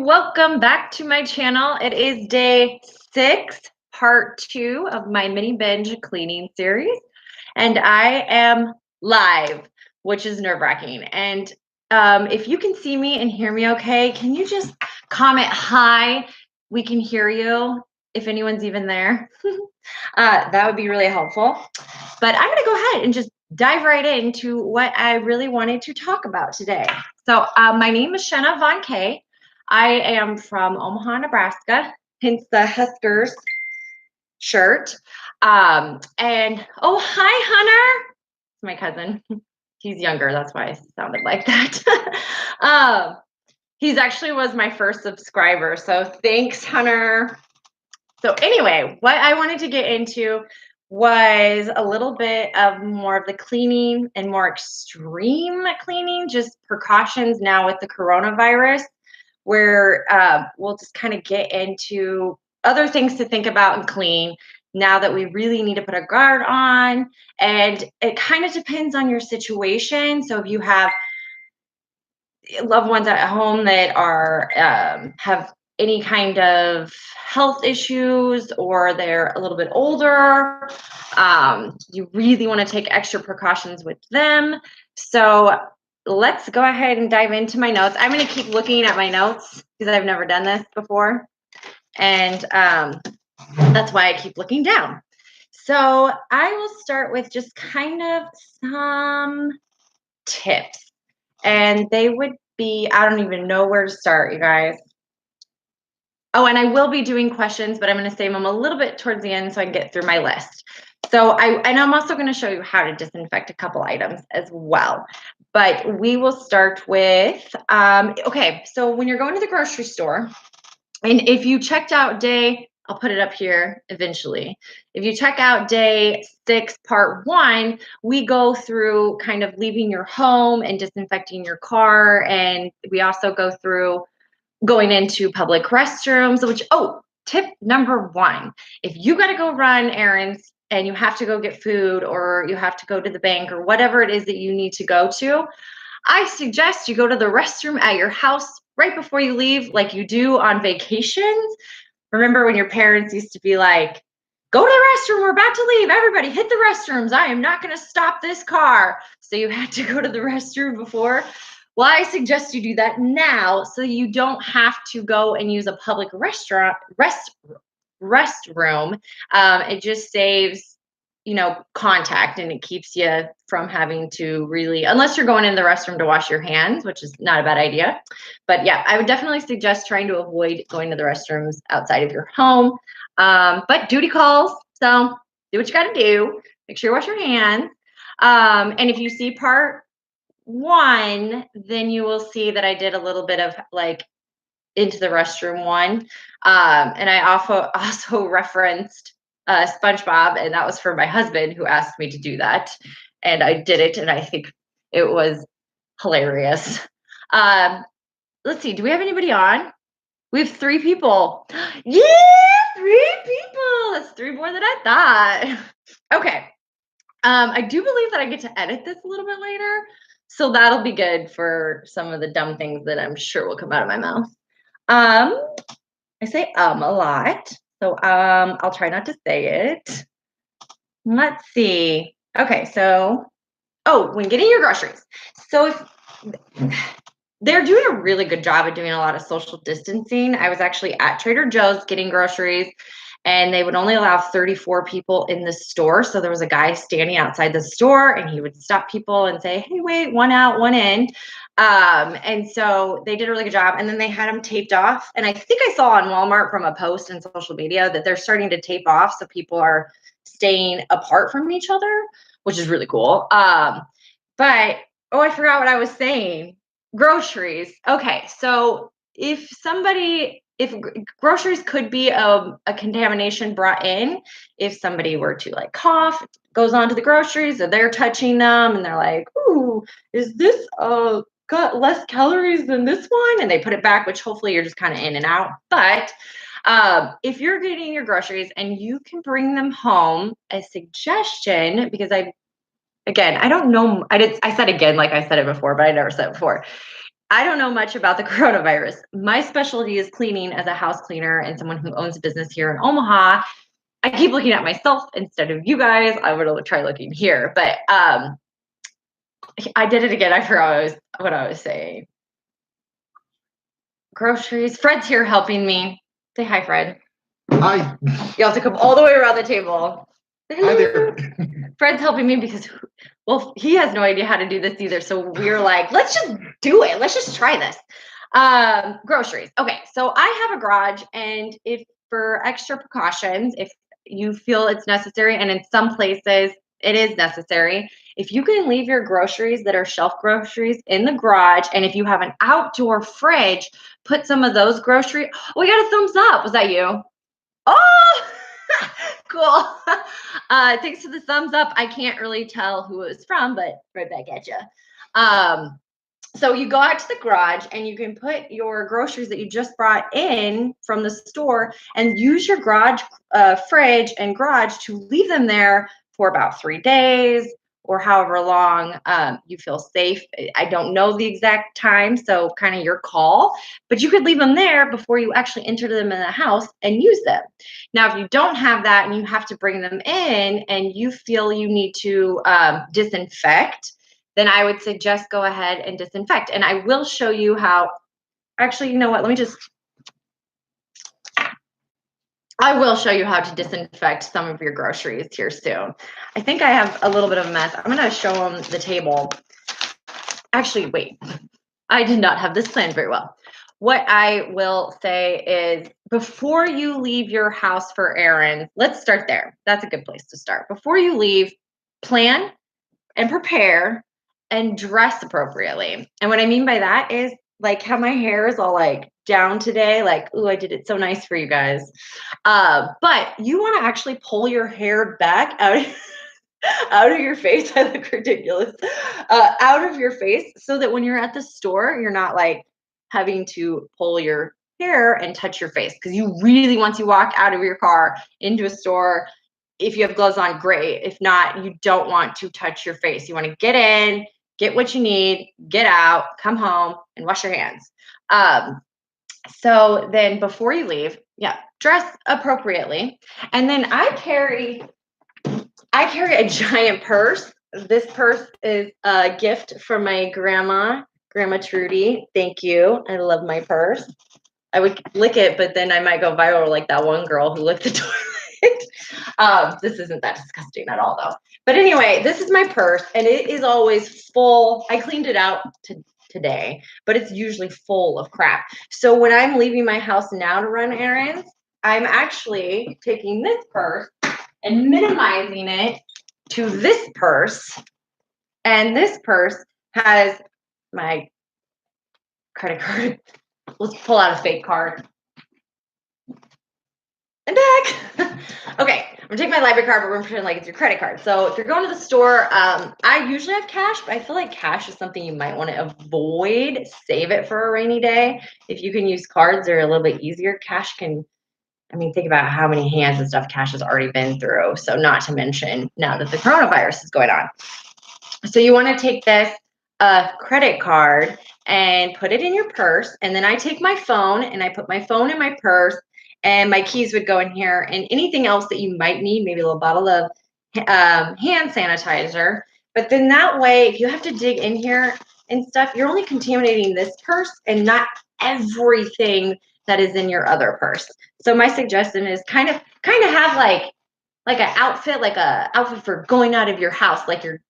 welcome back to my channel. It is day 6, part 2 of my mini binge cleaning series, and I am live, which is nerve-wracking. And if you can see me and hear me okay, can you just comment hi? We can hear you if anyone's even there. That would be really helpful. But I'm going to go ahead and just dive right into what I really wanted to talk about today. So my name is Shenna Von Kay. I am from Omaha, Nebraska, hence the Huskers shirt. And oh, hi, Hunter. It's my cousin. He's younger. That's why I sounded like that. He's actually was my first subscriber. So thanks, Hunter. So anyway, what I wanted to get into was a little bit of more of the cleaning and more extreme cleaning, just precautions now with the coronavirus, where we'll just kind of get into other things to think about and clean now that we really need to put a guard on. And it kind of depends on your situation. So if you have loved ones at home that are have any kind of health issues, or they're a little bit older, you really want to take extra precautions with them. So let's go ahead and dive into my notes. I'm going to keep looking at my notes because I've never done this before, and that's why I keep looking down. So I will start with just kind of some tips, and they would be, I don't even know where to start, you guys. Oh, and I will be doing questions, but I'm going to save them a little bit towards the end so I can get through my list. So and I'm also going to show you how to disinfect a couple items as well. But we will start with, okay, so when you're going to the grocery store, and if you checked out day, I'll put it up here eventually. If you check out day 6, part 1, we go through kind of leaving your home and disinfecting your car. And we also go through going into public restrooms, which, tip number 1, if you got to go run errands and you have to go get food, or you have to go to the bank, or whatever it is that you need to go to, I suggest you go to the restroom at your house right before you leave, like you do on vacations. Remember when your parents used to be like, go to the restroom, we're about to leave, everybody hit the restrooms, I am not going to stop this car. So you had to go to the restroom before. Well, I suggest you do that now so you don't have to go and use a public restroom. It just saves, contact, and it keeps you from having to really, unless you're going in the restroom to wash your hands, which is not a bad idea. But yeah, I would definitely suggest trying to avoid going to the restrooms outside of your home. But duty calls, so do what you got to do. Make sure you wash your hands. And if you see part 1, then you will see that I did a little bit of like into the restroom 1. And I also referenced SpongeBob, and that was for my husband who asked me to do that. And I did it, and I think it was hilarious. Let's see, do we have anybody on? We have 3 people. Yeah, 3 people. That's 3 more than I thought. Okay. I do believe that I get to edit this a little bit later, so that'll be good for some of the dumb things that I'm sure will come out of my mouth. I say a lot, so I'll try not to say it. Let's see. Okay, so when getting your groceries. So if they're doing a really good job of doing a lot of social distancing. I was actually at Trader Joe's getting groceries, and they would only allow 34 people in the store. So there was a guy standing outside the store, and he would stop people and say, hey, wait, 1 out, 1 in. And so they did a really good job. And then they had them taped off. And I think I saw on Walmart from a post in social media that they're starting to tape off so people are staying apart from each other, which is really cool. But I forgot what I was saying. Groceries. Okay, so if groceries could be a contamination brought in, if somebody were to like cough, goes onto the groceries, or they're touching them and they're like, ooh, is this got less calories than this one? And they put it back, which hopefully you're just kind of in and out. But if you're getting your groceries and you can bring them home, a suggestion, because I don't know. I said again, like I said it before, but I never said it before. I don't know much about the coronavirus. My specialty is cleaning as a house cleaner and someone who owns a business here in Omaha. I keep looking at myself instead of you guys. I'm gonna try looking here, but I did it again. I forgot what I was saying. Groceries. Fred's here helping me. Say hi, Fred. Hi. You have to come all the way around the table. Hi there. Fred's helping me because, well, he has no idea how to do this either. So we're like, let's just do it. Let's just try this. Groceries. Okay, so I have a garage, and if for extra precautions, if you feel it's necessary, and in some places it is necessary, if you can leave your groceries that are shelf groceries in the garage, and if you have an outdoor fridge, put some of those groceries. Oh, we got a thumbs up. Was that you? Oh, cool. Thanks for the thumbs up. I can't really tell who it was from, but right back at you. So you go out to the garage and you can put your groceries that you just brought in from the store and use your garage fridge and garage to leave them there for about 3 days or however long you feel safe. I don't know the exact time, so kind of your call, but you could leave them there before you actually enter them in the house and use them. Now, if you don't have that and you have to bring them in and you feel you need to disinfect, then I would suggest go ahead and disinfect. And I will show you how, actually, you know what, I will show you how to disinfect some of your groceries here soon. I think I have a little bit of a mess. I'm gonna show them the table. Actually, wait, I did not have this planned very well. What I will say is before you leave your house for errands, let's start there. That's a good place to start. Before you leave, plan and prepare and dress appropriately. And what I mean by that is like how my hair is all like down today, like, ooh, I did it so nice for you guys. But you want to actually pull your hair back out out of your face. I look ridiculous. Out of your face so that when you're at the store, you're not like having to pull your hair and touch your face because you really, once you walk out of your car into a store, if you have gloves on, great. If not, you don't want to touch your face. You want to get in, get what you need, get out, come home, and wash your hands. So then before you leave, yeah, dress appropriately. And then I carry a giant purse. This purse is a gift from my Grandma Trudy. Thank you. I love my purse. I would lick it, but then I might go viral like that one girl who licked the toilet. This isn't that disgusting at all, though. But anyway, this is my purse, and it is always full. I cleaned it out today, but it's usually full of crap. So when I'm leaving my house now to run errands, I'm actually taking this purse and minimizing it to this purse. And this purse has my credit card. Let's pull out a fake card. I'm back. Okay, I'm gonna take my library card, but we're gonna pretend like it's your credit card. So if you're going to the store, I usually have cash, but I feel like cash is something you might want to avoid. Save it for a rainy day. If you can use cards, they're a little bit easier. Cash can, I mean, think about how many hands and stuff cash has already been through. So not to mention now that the coronavirus is going on. So you want to take this credit card and put it in your purse. And then I take my phone and I put my phone in my purse, and my keys would go in here, and anything else that you might need, maybe a little bottle of hand sanitizer. But then that way, if you have to dig in here and stuff, you're only contaminating this purse and not everything that is in your other purse. So my suggestion is kind of have like an outfit, like a outfit for going out of your house, like you're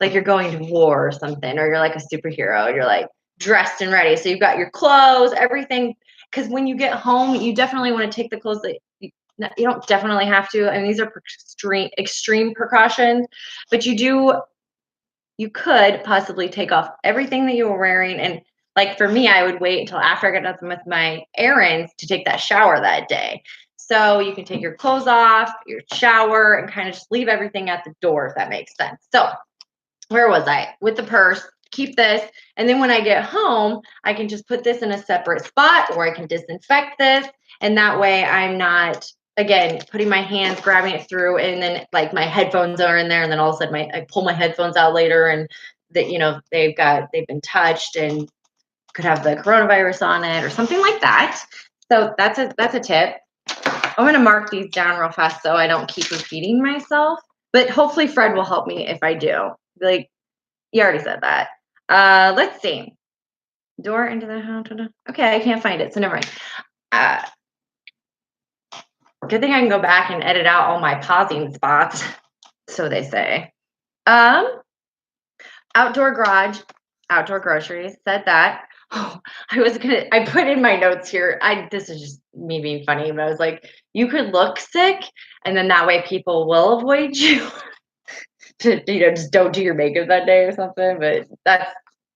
like you're going to war or something, or you're like a superhero. You're like dressed and ready. So you've got your clothes, everything. Because when you get home, you definitely want to take the clothes that you don't definitely have to. And these are extreme precautions, but you could possibly take off everything that you were wearing. And like for me, I would wait until after I got done with my errands to take that shower that day. So you can take your clothes off, your shower, and kind of just leave everything at the door, if that makes sense. So where was I? With the purse, keep this. And then when I get home, I can just put this in a separate spot, or I can disinfect this. And that way I'm not, again, putting my hands, grabbing it through, and then like my headphones are in there. And then all of a sudden I pull my headphones out later, and that, they've been touched, and could have the coronavirus on it or something like that. So that's a tip. I'm going to mark these down real fast so I don't keep repeating myself. But hopefully Fred will help me if I do. Like, you already said that. Let's see. Door into the house. Okay, I can't find it, so never mind. Good thing I can go back and edit out all my pausing spots. So they say. Outdoor garage, outdoor groceries, said that. Oh, I put in my notes here. This is just me being funny, but I was like, you could look sick, and then that way people will avoid you to, just don't do your makeup that day or something. But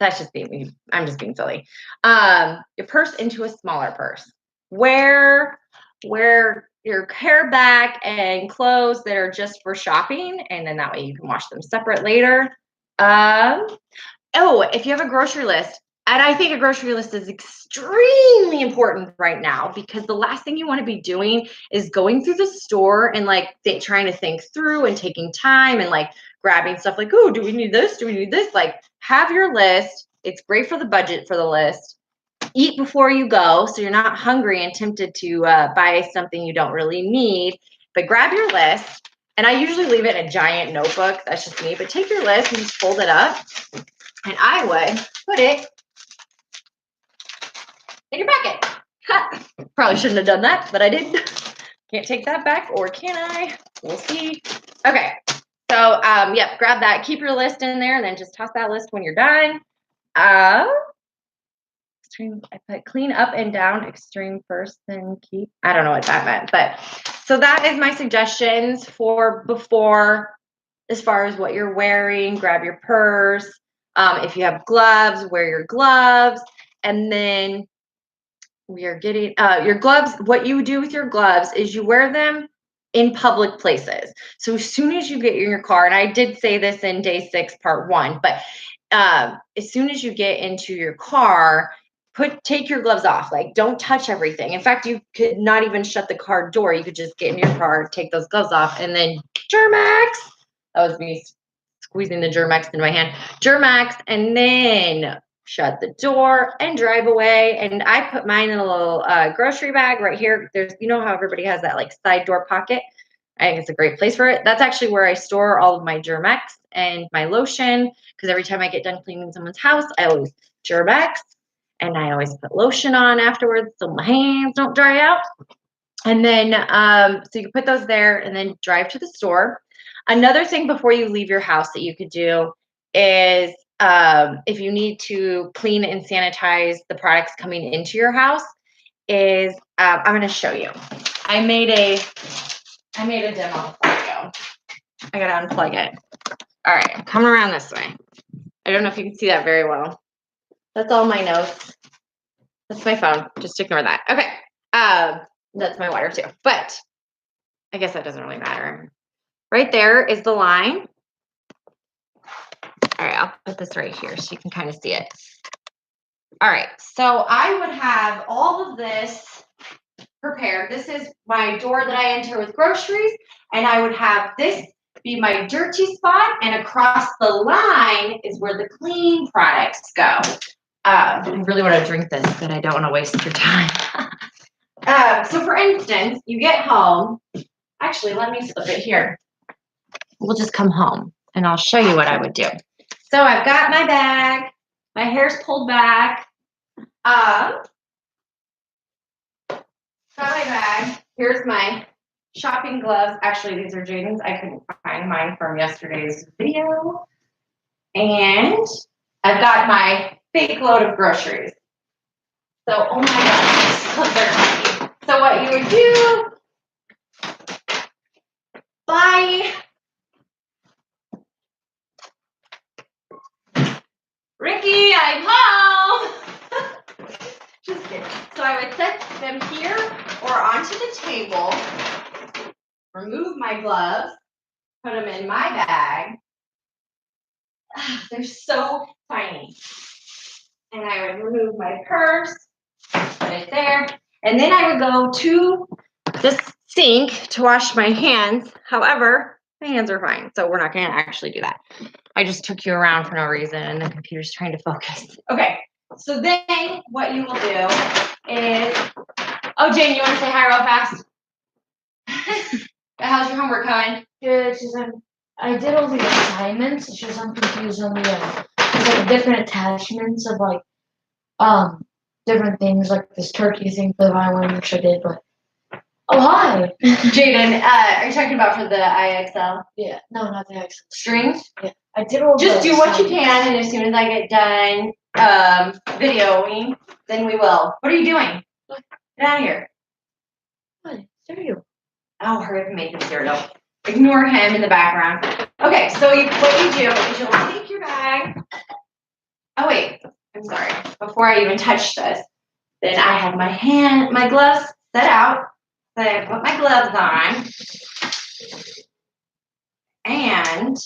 that's just me. I'm just being silly. Your purse into a smaller purse. Wear your hair back and clothes that are just for shopping, and then that way you can wash them separate later. If you have a grocery list, and I think a grocery list is extremely important right now because the last thing you want to be doing is going through the store and trying to think through and taking time and grabbing stuff like, oh, do we need this? Do we need this? Have your list. It's great for the budget for the list. Eat before you go so you're not hungry and tempted to buy something you don't really need. But grab your list. And I usually leave it in a giant notebook. That's just me. But take your list and just fold it up. And I would put it in your pocket. Ha! Probably shouldn't have done that, but I did. Can't take that back, or can I? We'll see. Okay. So, grab that. Keep your list in there, and then just toss that list when you're done. I put clean up and down, extreme first, then keep. I don't know what that meant, but so that is my suggestions for before, as far as what you're wearing. Grab your purse. If you have gloves, wear your gloves. And then we are getting your gloves. What you do with your gloves is you wear them in public places. So as soon as you get in your car, and I did say this in day 6, part 1, but as soon as you get into your car, take your gloves off. Don't touch everything. In fact, you could not even shut the car door. You could just get in your car, take those gloves off, and then Germax. That was me squeezing the Germax into my hand. Germax, and then shut the door and drive away. And I put mine in a little grocery bag right here. There's, how everybody has that side door pocket. I think it's a great place for it. That's actually where I store all of my Germax and my lotion, because every time I get done cleaning someone's house, I always Germax, and I always put lotion on afterwards so my hands don't dry out. And then, so you put those there and then drive to the store. Another thing before you leave your house that you could do is if you need to clean and sanitize the products coming into your house is, I'm going to show you. I made a demo for you. I got to unplug it. All right, I'm coming around this way. I don't know if you can see that very well. That's all my notes. That's my phone. Just ignore that. Okay. That's my water too. But I guess that doesn't really matter. Right there is the line. All right, I'll put this right here so you can kind of see it. All right, so I would have all of this prepared. This is my door that I enter with groceries, and I would have this be my dirty spot, and across the line is where the clean products go. I really want to drink this, but I don't want to waste your time. So for instance, you get home. Actually, let me flip it here. We'll just come home and I'll show you what I would do. So I've got my bag. My hair's pulled back. Got my bag. Here's my shopping gloves. Actually, these are Jaden's. I couldn't find mine from yesterday's video. And I've got my big load of groceries. So, oh my gosh, they're tiny. So what you would do, buy Ricky, I'm home. Just kidding. So I would set them here or onto the table, remove my gloves, put them in my bag. They're so tiny. And I would remove my purse, put it there, and then I would go to the sink to wash my hands. However, my hands are fine, so we're not going to actually do that. I just took you around for no reason, and the computer's trying to focus. Okay, So then what you will do is, oh, Jane, you want to say hi real fast? How's your homework going? Good. I did all the assignments. It's just I'm confused on the there's like different attachments of like different things like this turkey thing for the violin, which I did, but oh hi. Jaden, are you talking about for the IXL? Yeah, no, not the accent. Strings? Yeah, I did all. Just the do what you assignments. can, and as soon as I get done videoing, then we will. What are you doing? Get out of here. What? Cereal. Oh, hurry up and make the cereal. Ignore him in the background. Okay, so what you do is you'll take your bag. Oh wait, I'm sorry. Before I even touch this, then I have my gloves set out. So I put my gloves on, and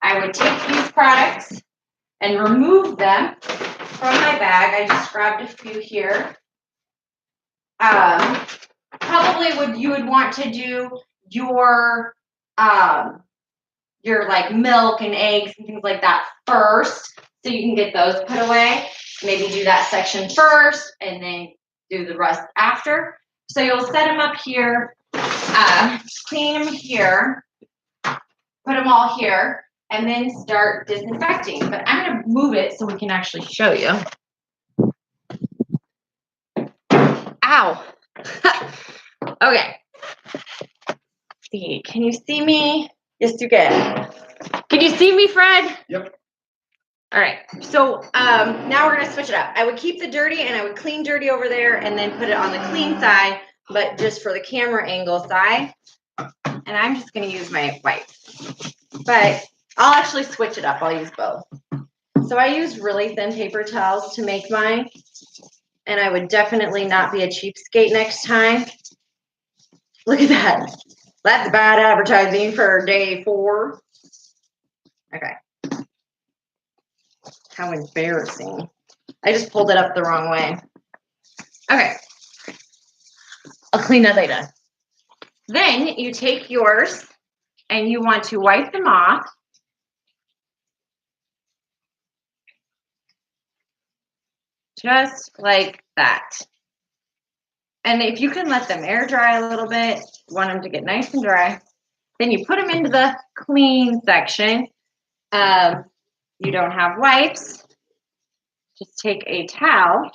I would take these products and remove them from my bag. I just grabbed a few here. Probably you would want to do your like milk and eggs and things like that first, so you can get those put away. Maybe do that section first and then do the rest after. So you'll set them up here, clean them here, put them all here, and then start disinfecting. But I'm going to move it so we can actually show you. Ow. Okay. See, can you see me? Yes, you can. Can you see me, Fred? Yep. All right. So now we're gonna switch it up. I would keep the dirty and I would clean dirty over there and then put it on the clean side, but just for the camera angle side. And I'm just gonna use my wipes. But I'll actually switch it up. I'll use both. So I use really thin paper towels to make mine. And I would definitely not be a cheapskate next time. Look at that. That's bad advertising for day 4. Okay. How embarrassing. I just pulled it up the wrong way. Okay. I'll clean that later. Then you take yours and you want to wipe them off. Just like that. And if you can let them air dry a little bit, you want them to get nice and dry. Then you put them into the clean section. You don't have wipes. Just take a towel.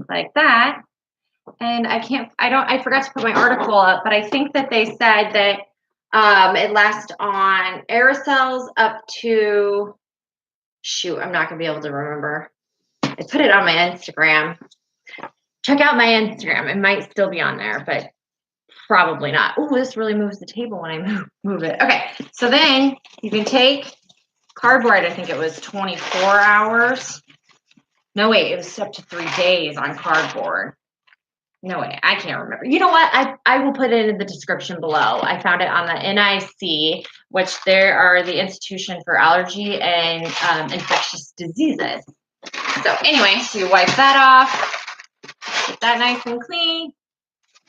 Like that. And I forgot to put my article up, but I think that they said that it lasts on aerosols up to, shoot, I'm not going to be able to remember. I put it on my Instagram. Check out my Instagram. It might still be on there, but probably not. Oh, this really moves the table when I move it. Okay, so then you can take cardboard. I think it was 24 hours. No, wait, it was up to 3 days on cardboard. No way, I can't remember. You know what? I will put it in the description below. I found it on the NIC, which they are the Institution for Allergy and Infectious Diseases. So anyway, so you wipe that off, get that nice and clean.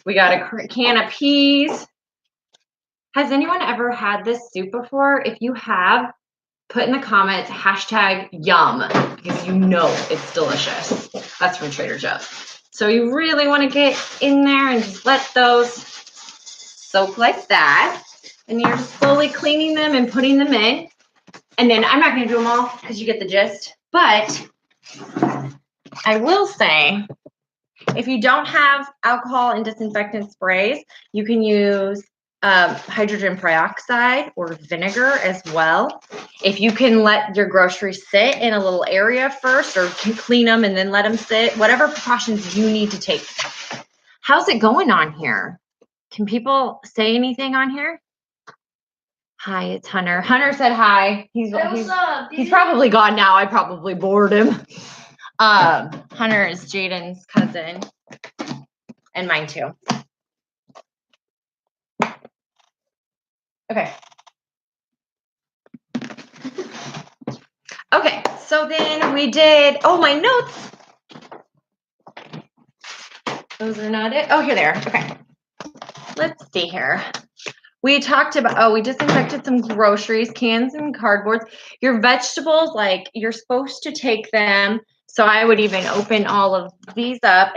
We got a can of peas. Has anyone ever had this soup before? If you have, put in the comments #yum, because you know it's delicious. That's from Trader Joe's. So you really want to get in there and just let those soak like that. And you're slowly cleaning them and putting them in. And then I'm not going to do them all because you get the gist. But I will say, if you don't have alcohol and disinfectant sprays, you can use hydrogen peroxide or vinegar as well. If you can let your groceries sit in a little area first, or clean them and then let them sit, whatever precautions you need to take. How's it going on here? Can people say anything on here? Hi, it's Hunter. Hunter said hi. He's probably gone now. I probably bored him. Hunter is Jaden's cousin and mine too. Okay. Okay, so then we did, oh, my notes. Those are not it. Oh, here they are. Okay. Let's see here. We talked about, we disinfected some groceries, cans and cardboards. Your vegetables, like you're supposed to take them. So I would even open all of these up